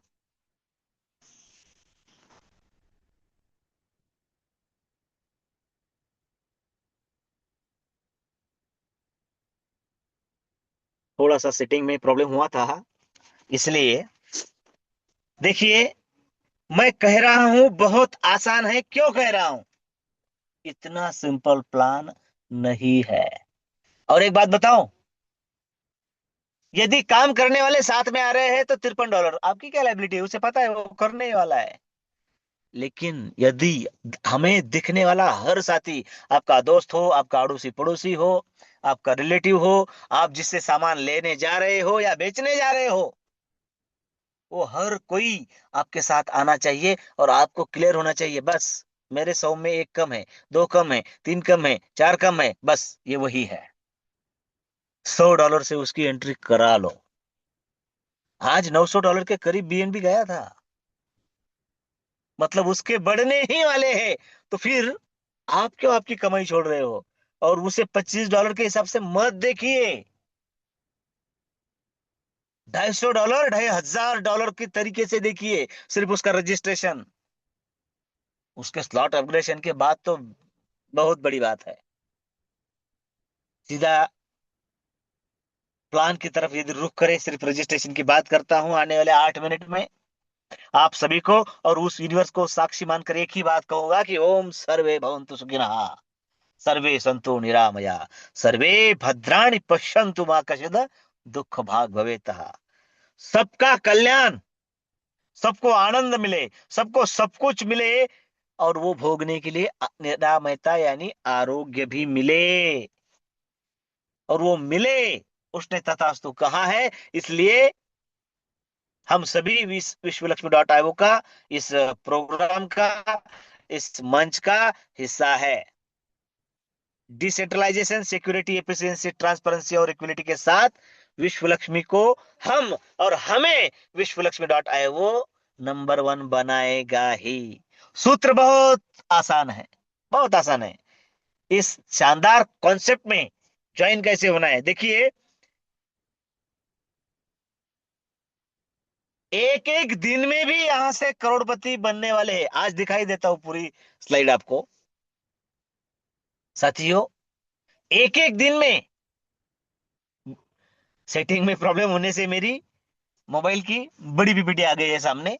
थोड़ा सा सेटिंग में प्रॉब्लम हुआ था, इसलिए देखिए, मैं कह रहा हूं बहुत आसान है। क्यों कह रहा हूं? इतना सिंपल प्लान नहीं है। और एक बात बताऊं, यदि काम करने वाले साथ में आ रहे हैं तो $53, आपकी क्या लाइबिलिटी है, उसे पता है वो करने ही वाला है। लेकिन यदि हमें दिखने वाला हर साथी, आपका दोस्त हो, आपका अड़ोसी पड़ोसी हो, आपका रिलेटिव हो, आप जिससे सामान लेने जा रहे हो या बेचने जा रहे हो, वो हर कोई आपके साथ आना चाहिए, और आपको क्लियर होना चाहिए, बस मेरे 100 में एक कम है, दो कम है, तीन कम है, चार कम है, बस ये वही है। $100 से उसकी एंट्री करा लो। आज $900 के करीब बीएनबी गया था, मतलब उसके बढ़ने ही वाले हैं। तो फिर आप क्यों आपकी कमाई छोड़ रहे हो? और उसे $25 के हिसाब से मत देखिए। $250, $2500 के तरीके से देखिए, सिर्फ उसका रजिस्ट्रेशन। उसके स्लॉट अपग्रेडेशन के बाद तो बहुत बड़ी बात है। सीधा प्लान की तरफ यदि रुख करे, सिर्फ रजिस्ट्रेशन की बात करता हूं आने वाले 8 मिनट में आप सभी को, और उस यूनिवर्स को साक्षी मानकर एक ही बात कहूंगा कि ओम सर्वे भवन्तु सुखिनः, सर्वे सन्तु निरामया, सर्वे भद्राणि पश्यन्तु मा कश्चित् दुख भाग भवेतः। सबका कल्याण, सबको आनंद मिले, सबको सब कुछ मिले, और वो भोगने के लिए निरामयता यानी आरोग्य भी मिले, और वो मिले, उसने तथास्तु कहा है। इसलिए हम सभी विश्व लक्ष्मी डॉट आईओ का, इस प्रोग्राम का, इस मंच का हिस्सा है। डिसेंट्रलाइजेशन, सिक्योरिटी, एफिशिएंसी, ट्रांसपेरेंसी और इक्विलिटी के साथ विश्व लक्ष्मी को हम और हमें विश्व लक्ष्मी डॉट आईओ नंबर 1 बनाएगा ही। सूत्र बहुत आसान है, बहुत आसान है। इस शानदार कॉन्सेप्ट में ज्वाइन कैसे होना है, देखिए, एक एक दिन में भी यहां से करोड़पति बनने वाले हैं। आज दिखाई देता हूं पूरी स्लाइड आपको। साथियों, एक एक दिन में, सेटिंग में प्रॉब्लम होने से मेरी मोबाइल की बड़ी पीपीटी आ गई है सामने।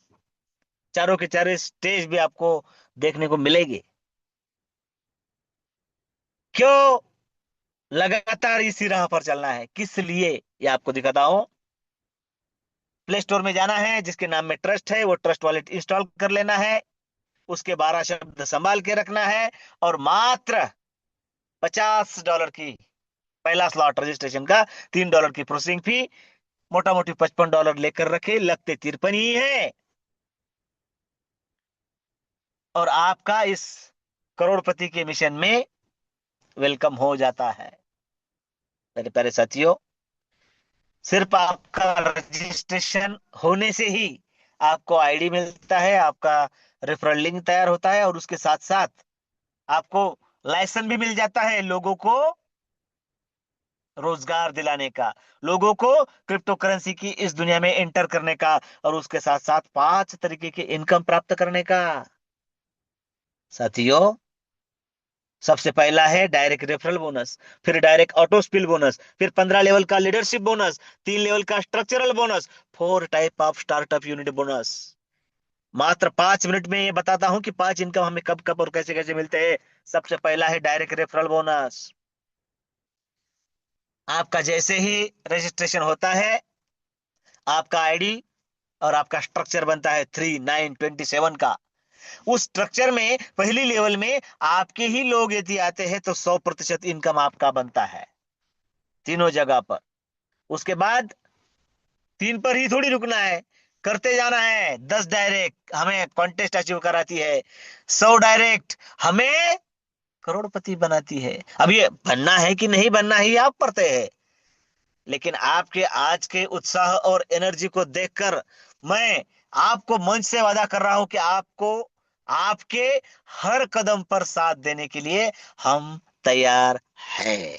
चारों के चारों स्टेज भी आपको देखने को मिलेगी। क्यों लगातार इसी राह पर चलना है, किस लिए, ये आपको दिखाता हूं। प्ले स्टोर में जाना है, जिसके नाम में ट्रस्ट है वो ट्रस्ट वॉलेट इंस्टॉल कर लेना है। उसके 12 शब्द संभाल के रखना है, और मात्र $50 की पहला स्लॉट रजिस्ट्रेशन का, $3 की प्रोसेसिंग फी, मोटा मोटी $55 लेकर रखे, लगते 53 ही है, और आपका इस करोड़पति के मिशन में वेलकम हो जाता है। मेरे प्यारे साथियों, सिर्फ आपका रजिस्ट्रेशन होने से ही आपको आईडी मिलता है, आपका रेफरल लिंक तैयार होता है, और उसके साथ साथ आपको लाइसेंस भी मिल जाता है, लोगों को रोजगार दिलाने का, लोगों को क्रिप्टो करेंसी की इस दुनिया में एंटर करने का, और उसके साथ साथ 5 तरीके की इनकम प्राप्त करने का। साथियों, सबसे पहला है डायरेक्ट रेफरल बोनस, फिर डायरेक्ट ऑटो स्पिल बोनस, फिर 15 लेवल का लीडरशिप बोनस, 3 लेवल का structural bonus, 4 type of startup unit bonus. मात्र 5 मिनट में ये बताता हूं कि 5 इनकम हमें कब कब और कैसे कैसे मिलते हैं। सबसे पहला है डायरेक्ट रेफरल बोनस। आपका जैसे ही रजिस्ट्रेशन होता है, आपका आईडी और आपका स्ट्रक्चर बनता है 3927 का। उस स्ट्रक्चर में पहली लेवल में आपके ही लोग यदि आते हैं तो 100% इनकम आपका बनता है तीनों जगह पर। उसके बाद 3 पर ही थोड़ी रुकना है, करते जाना है। 10 डायरेक्ट हमें कॉन्टेस्ट अचीव कराती है, 100 डायरेक्ट हमें करोड़पति बनाती है। अब ये बनना है कि नहीं बनना है ये आप पर तय है, लेकिन आपके आज के उत्साह और एनर्जी को देखकर मैं आपको मंच से वादा कर रहा हूं कि आपको आपके हर कदम पर साथ देने के लिए हम तैयार हैं।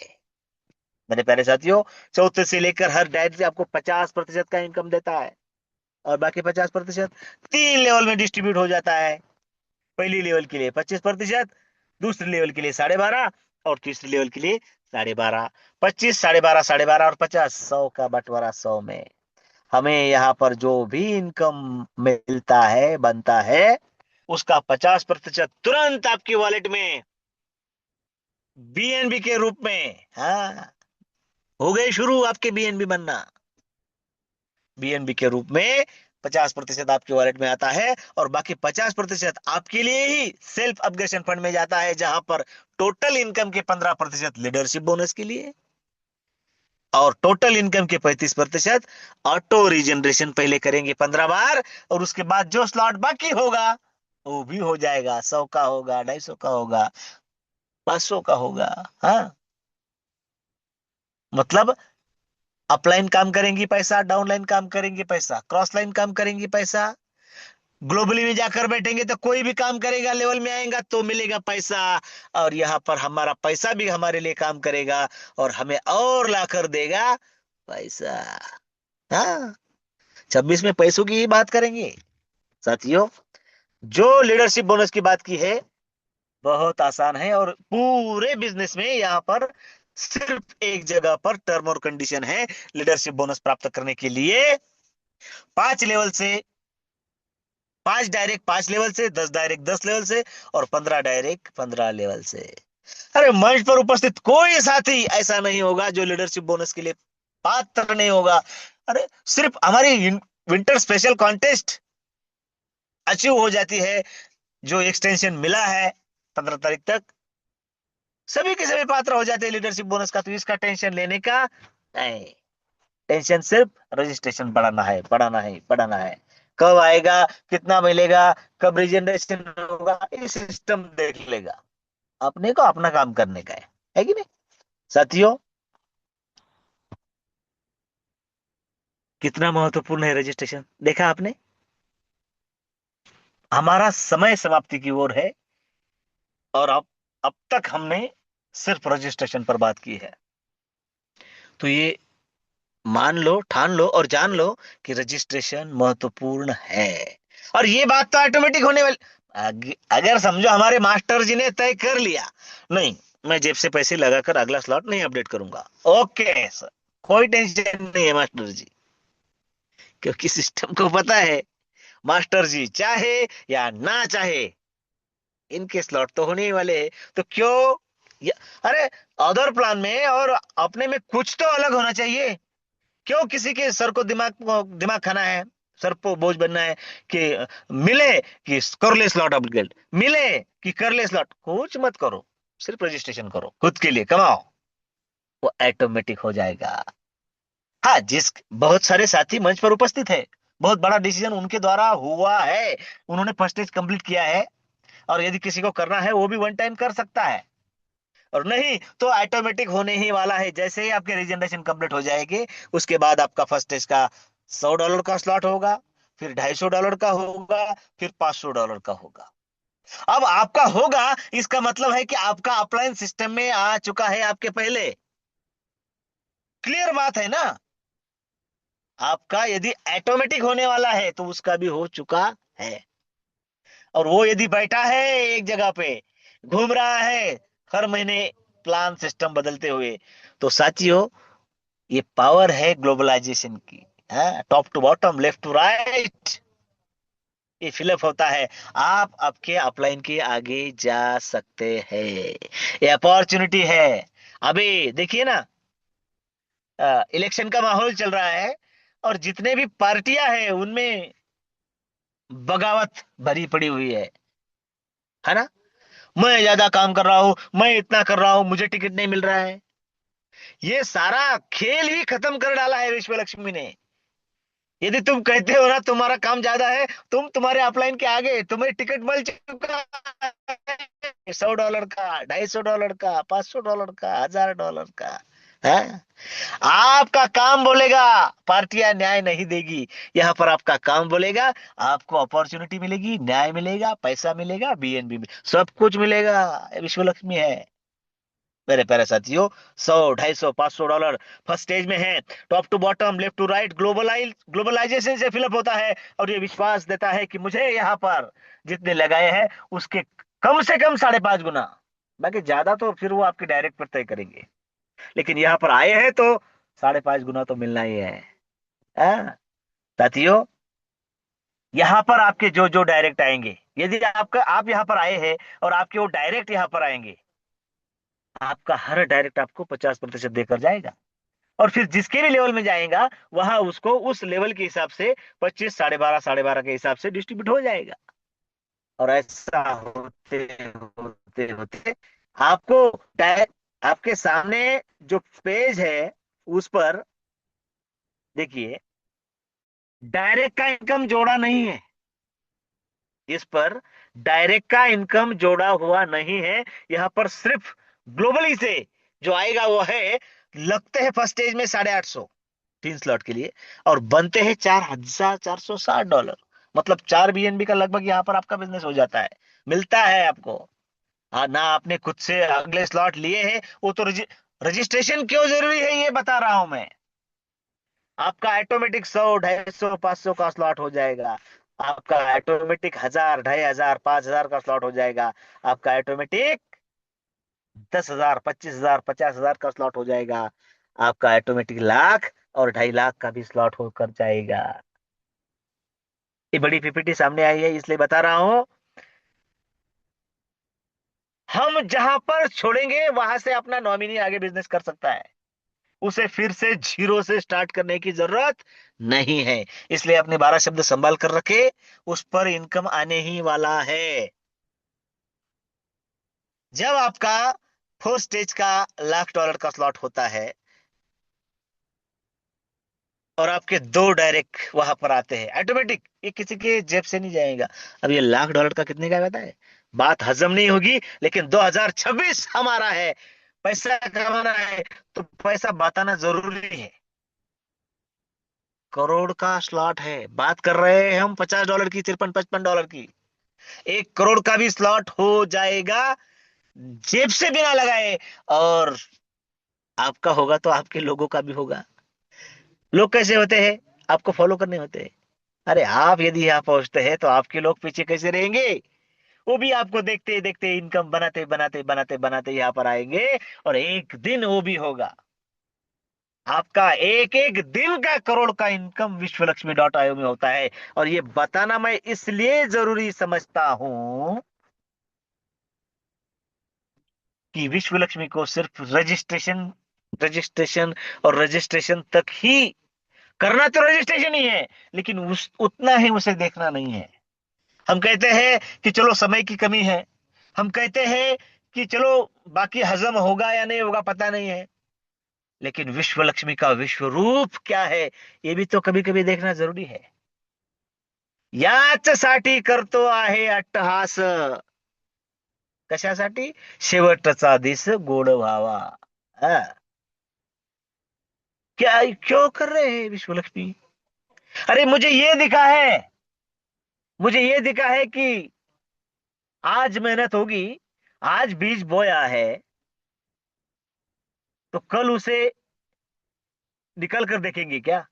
मेरे प्यारे साथियों, चौथे से लेकर हर डायरेक्टरी आपको 50% का इनकम देता है, और बाकी 50% 3 लेवल में डिस्ट्रीब्यूट हो जाता है। पहली लेवल के लिए 25%, दूसरी लेवल के लिए 12.5, और तीसरी लेवल के लिए 12.5। 25, 12.5, 12.5 और 50, 100 का बंटवारा 100 में। हमें यहाँ पर जो भी इनकम मिलता है बनता है, उसका 50% तुरंत आपकी वॉलेट में बीएनबी के रूप में, हाँ, हो गई शुरू आपके बीएनबी बनना। बीएनबी के रूप में 50% आपके वॉलेट में आता है, और बाकी 50% आपके लिए ही सेल्फ अपग्रेशन फंड में जाता है, जहां पर टोटल इनकम के 15% लीडरशिप बोनस के लिए, और टोटल इनकम के 35% ऑटो रीजनरेशन पहले करेंगे 15 बार, और उसके बाद जो स्लॉट बाकी होगा वो भी हो जाएगा। 100 का होगा, 250 का होगा, 500 का होगा। हाँ, मतलब अपलाइन काम करेंगी पैसा, डाउनलाइन काम करेंगी पैसा, क्रॉस लाइन काम करेंगी पैसा, ग्लोबली में जाकर बैठेंगे तो कोई भी काम करेगा, लेवल में आएगा तो मिलेगा पैसा। और यहाँ पर हमारा पैसा भी हमारे लिए काम करेगा और हमें और लाकर देगा पैसा। हाँ, 26 में पैसों की ही बात करेंगे साथियों। जो लीडरशिप बोनस की बात की है, बहुत आसान है, और पूरे बिजनेस में यहाँ पर सिर्फ एक जगह पर टर्म और कंडीशन है लीडरशिप बोनस प्राप्त करने के लिए। 5 लेवल से, 5 डायरेक्ट 5 लेवल से, 10 डायरेक्ट 10 लेवल से, और 15 डायरेक्ट 15 लेवल से। अरे मंच पर उपस्थित कोई साथी ऐसा नहीं होगा जो लीडरशिप बोनस के लिए पात्र नहीं होगा। अरे सिर्फ हमारी विंटर स्पेशल कॉन्टेस्ट अचीव हो जाती है, जो एक्सटेंशन मिला है 15 तारीख तक, सभी के सभी पात्र हो जाते हैं लीडरशिप बोनस का। तो इसका टेंशन लेने का नहीं, टेंशन सिर्फ रजिस्ट्रेशन बढ़ाना है, बढ़ाना है, बढ़ाना है। कब आएगा, कितना मिलेगा, कब रिजनरेशन होगा, ये सिस्टम देख लेगा। अपने को अपना काम करने का है कि नहीं साथियों? कितना महत्वपूर्ण है रजिस्ट्रेशन, देखा आपने? हमारा समय समाप्ति की ओर है, और अब तक हमने सिर्फ रजिस्ट्रेशन पर बात की है। तो ये मान लो, ठान लो और जान लो कि रजिस्ट्रेशन महत्वपूर्ण है। और ये बात तो ऑटोमेटिक होने वाली। अगर समझो हमारे मास्टर जी ने तय कर लिया, नहीं, मैं जेब से पैसे लगाकर अगला स्लॉट नहीं अपडेट करूंगा, ओके सर, कोई टेंशन नहीं है मास्टर जी, क्योंकि सिस्टम को पता है मास्टर जी चाहे या ना चाहे इनके स्लॉट तो होने ही वाले हैं। तो क्यों अरे, अदर प्लान में और अपने में कुछ तो अलग होना चाहिए। क्यों किसी के सर को दिमाग खाना है, सर को बोझ बनना है कि मिले कि कर ले स्लॉट अपग्रेड, मिले कि कर ले स्लॉट, कुछ मत करो, सिर्फ रजिस्ट्रेशन करो, खुद के लिए कमाओ, वो ऑटोमेटिक हो जाएगा। हाँ, जिस बहुत सारे साथी मंच पर उपस्थित है, बहुत बड़ा डिसीजन उनके द्वारा हुआ है, उन्होंने फर्स्ट स्टेज कंप्लीट किया है, और यदि किसी को करना है वो भी वन टाइम कर सकता है, और नहीं तो ऑटोमेटिक होने ही वाला है। जैसे ही आपके रिजनरेशन कंप्लीट हो जाएगी, उसके बाद आपका फर्स्ट स्टेज का $100 का स्लॉट होगा, फिर $250 का होगा, फिर $500 का होगा। अब आपका होगा, इसका मतलब है कि आपका अपलाइन सिस्टम में आ चुका है आपके पहले। क्लियर बात है ना? आपका यदि ऑटोमेटिक होने वाला है तो उसका भी हो चुका है। और वो यदि बैठा है एक जगह पे, घूम रहा है हर महीने प्लान सिस्टम बदलते हुए, तो साथियों, ये पावर है ग्लोबलाइजेशन की। Top to bottom, left to right, ये फिलअप होता है, आप आपके अपलाइन के आगे जा सकते हैं। ये अपॉर्चुनिटी है। अभी देखिए ना, इलेक्शन का माहौल चल रहा है, और जितने भी पार्टियां हैं उनमें बगावत भरी पड़ी हुई है ना। मैं ज्यादा काम कर रहा हूं, मैं इतना कर रहा हूं, मुझे टिकट नहीं मिल रहा है। ये सारा खेल ही खत्म कर डाला है विश्व लक्ष्मी ने। यदि तुम कहते हो ना तुम्हारा काम ज्यादा है, तुम्हारे अपलाइन के आगे तुम्हें टिकट मिल चुका है, $100 का, $250 का, $500 का, $1000 का है। आपका काम बोलेगा, पार्टियां न्याय नहीं देगी। यहाँ पर आपका काम बोलेगा, आपको अपॉर्चुनिटी मिलेगी, न्याय मिलेगा, पैसा मिलेगा, बीएनबी में सब कुछ मिलेगा। ये विश्व लक्ष्मी है मेरे प्यारे साथियों। 100, $250, फर्स्ट स्टेज में है, top to bottom, left to right, globalisation से फिलअप होता है, और ये विश्वास देता है कि मुझे यहाँ पर जितने लगाए हैं उसके कम से कम 5.5 गुना, बाकी ज्यादा तो फिर वो आपके डायरेक्ट पर तय करेंगे, लेकिन यहाँ पर आए हैं तो 5.5 गुना तो मिलना ही है। हाँ, साथियों, यहाँ पर आपके जो जो डायरेक्ट आएंगे, यदि आप यहाँ पर आए हैं और आपके वो डायरेक्ट यहाँ पर आएंगे, आपका हर डायरेक्ट आपको 50% देकर जाएगा, और फिर जिसके भी लेवल में जाएगा वहां उसको उस लेवल के हिसाब से 25, 12.5, 12.5 के हिसाब से डिस्ट्रीब्यूट हो जाएगा। और ऐसा होते होते होते आपको आपके सामने जो पेज है उस पर देखिए, डायरेक्ट का इनकम जोड़ा नहीं है। इस पर डायरेक्ट का इनकम जोड़ा हुआ नहीं है। यहाँ पर सिर्फ ग्लोबली से जो आएगा वो है, लगते हैं फर्स्ट स्टेज में $850 3 स्लॉट के लिए, और बनते हैं $4460। मतलब 4 BNB का लगभग यहाँ पर आपका बिजनेस हो जाता है, मिलता है आपको। हाँ ना, आपने खुद से अगले स्लॉट लिए हैं, वो तो रजिस्ट्रेशन क्यों जरूरी है ये बता रहा हूं मैं। आपका ऑटोमेटिक 100, 250, 500 का स्लॉट हो जाएगा। आपका ऑटोमेटिक 1000, 2500, 5000 का स्लॉट हो जाएगा। आपका ऑटोमेटिक 10,000, 25,000, 50,000 का स्लॉट हो जाएगा। आपका ऑटोमेटिक लाख और 2.5 लाख का भी स्लॉट होकर जाएगा। ये बड़ी पीपीटी सामने आई है इसलिए बता रहा हूं। हम जहां पर छोड़ेंगे वहां से अपना नॉमिनी आगे बिजनेस कर सकता है, उसे फिर से जीरो से स्टार्ट करने की जरूरत नहीं है। इसलिए अपने 12 शब्द संभाल कर रखे, उस पर इनकम आने ही वाला है। जब आपका फोर्थ स्टेज का $1,00,000 का स्लॉट होता है और आपके 2 डायरेक्ट वहां पर आते हैं ऑटोमेटिक, ये किसी के जेब से नहीं जाएगा। अब ये $1,00,000 का कितने का पता है? बात हजम नहीं होगी, लेकिन 2026 हमारा है, पैसा कमाना है, तो पैसा बताना जरूरी है। करोड़ का स्लॉट है, बात कर रहे हैं हम $50 की, 53, $55 की। 1 करोड़ का भी स्लॉट हो जाएगा जेब से बिना लगाए, और आपका होगा तो आपके लोगों का भी होगा। लोग कैसे होते हैं? आपको फॉलो करने होते हैं। अरे आप यदि यहाँ पहुंचते हैं तो आपके लोग पीछे कैसे रहेंगे? वो भी आपको देखते देखते इनकम बनाते बनाते बनाते बनाते यहाँ पर आएंगे, और एक दिन वो भी होगा। आपका एक एक दिन का करोड़ का इनकम विश्वलक्ष्मी.io में होता है। और ये बताना मैं इसलिए जरूरी समझता हूं कि विश्वलक्ष्मी को सिर्फ रजिस्ट्रेशन रजिस्ट्रेशन और रजिस्ट्रेशन तक ही करना, तो रजिस्ट्रेशन ही है, लेकिन उस उतना ही उसे देखना नहीं है। हम कहते हैं कि चलो समय की कमी है, हम कहते हैं कि चलो बाकी हजम होगा या नहीं होगा पता नहीं है, लेकिन विश्व लक्ष्मी का विश्व रूप क्या है ये भी तो कभी कभी देखना जरूरी है। याच्यासाठी करतो आहे अट्टहास, कशासाठी? शेवटचा दिस गोड व्हावा। हा, क्या क्यों कर रहे हैं विश्व लक्ष्मी? अरे मुझे ये दिखा है कि आज मेहनत होगी, आज बीज बोया है, तो कल उसे निकल कर देखेंगे क्या?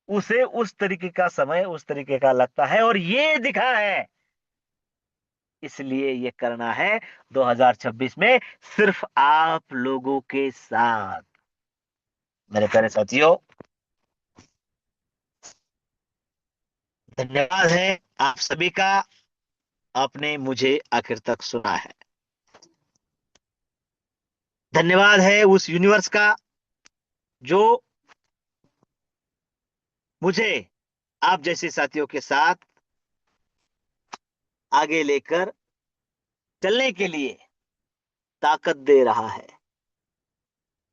उसे उस तरीके का समय उस तरीके का लगता है, और ये दिखा है, इसलिए ये करना है 2026 में सिर्फ आप लोगों के साथ। मेरे प्यारे साथियों, धन्यवाद है आप सभी का, आपने मुझे आखिर तक सुना है। धन्यवाद है उस यूनिवर्स का जो मुझे आप जैसे साथियों के साथ आगे लेकर चलने के लिए ताकत दे रहा है।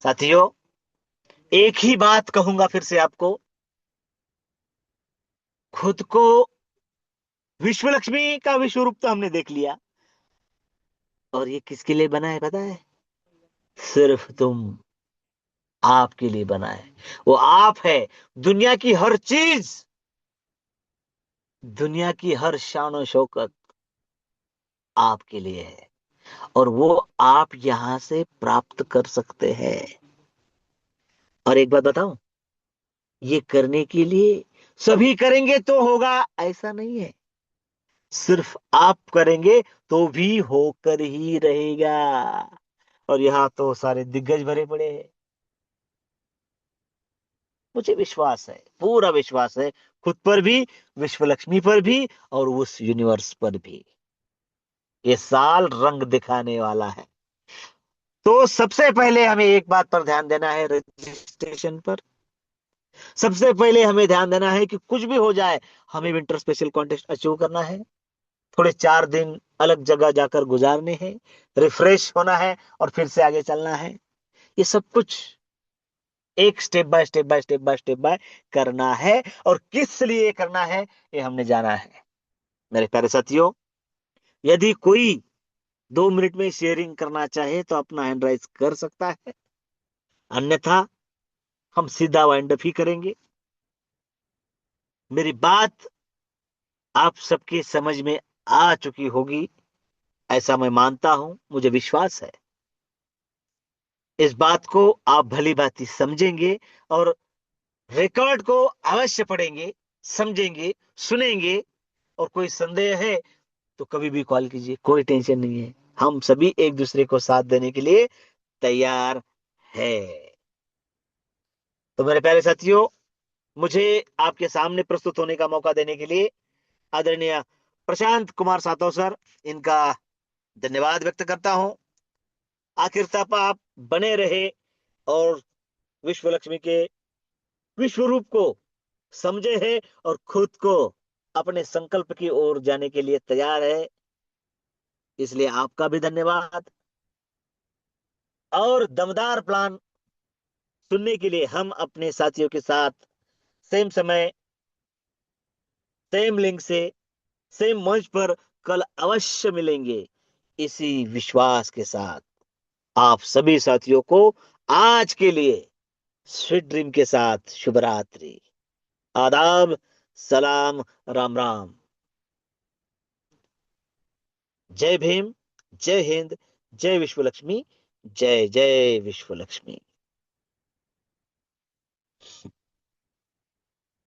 साथियों, एक ही बात कहूंगा फिर से आपको, खुद को विश्व लक्ष्मी का विश्व रूप तो हमने देख लिया, और ये किसके लिए बना है पता है? सिर्फ तुम, आपके लिए बना है। वो आप है। दुनिया की हर चीज, दुनिया की हर शान और शौकत आपके लिए है, और वो आप यहां से प्राप्त कर सकते हैं। और एक बात बताऊं, ये करने के लिए सभी करेंगे तो होगा ऐसा नहीं है। सिर्फ आप करेंगे तो भी होकर ही रहेगा। और यहाँ तो सारे दिग्गज भरे पड़े हैं। मुझे विश्वास है, पूरा विश्वास है, खुद पर भी, विश्व लक्ष्मी पर भी, और उस यूनिवर्स पर भी। ये साल रंग दिखाने वाला है। तो सबसे पहले हमें एक बात पर ध्यान देना है, रजिस्ट्रेशन पर। सबसे पहले हमें ध्यान देना है कि कुछ भी हो जाए, हमें विंटर स्पेशल कॉन्टेस्ट अचीव करना है। थोड़े 4 दिन अलग जगह जाकर गुजारने हैं, रिफ्रेश होना है, और फिर से आगे चलना है। ये सब कुछ एक step by step by step by step by करना है। और किस लिए करना है, ये हमने जाना है। मेरे प्यारे साथियों, यदि कोई 2 मिनट में शेयरिंग करना चाहे तो अपना हैंड राइज कर सकता है, अन्यथा हम सीधा वाइंड अप ही करेंगे। मेरी बात आप सबके समझ में आ चुकी होगी, ऐसा मैं मानता हूं, मुझे विश्वास है। इस बात को आप भली भांति समझेंगे, और रिकॉर्ड को अवश्य पढ़ेंगे, समझेंगे, सुनेंगे। और कोई संदेह है तो कभी भी कॉल कीजिए, कोई टेंशन नहीं है। हम सभी एक दूसरे को साथ देने के लिए तैयार है। तो मेरे प्यारे साथियों, मुझे आपके सामने प्रस्तुत होने का मौका देने के लिए आदरणीय प्रशांत कुमार सातव सर, इनका धन्यवाद व्यक्त करता हूं। आखिर तक आप बने रहे और विश्व लक्ष्मी के विश्व रूप को समझे है, और खुद को अपने संकल्प की ओर जाने के लिए तैयार है। इसलिए आपका भी धन्यवाद। और दमदार प्लान सुनने के लिए हम अपने साथियों के साथ सेम समय, सेम लिंक से, सेम मंच पर कल अवश्य मिलेंगे, इसी विश्वास के साथ। आप सभी साथियों को आज के लिए स्वीट ड्रीम के साथ शुभ रात्रि, आदाब, सलाम, राम राम। जय भीम, जय हिंद, जय विश्व लक्ष्मी, जय जय विश्व लक्ष्मी।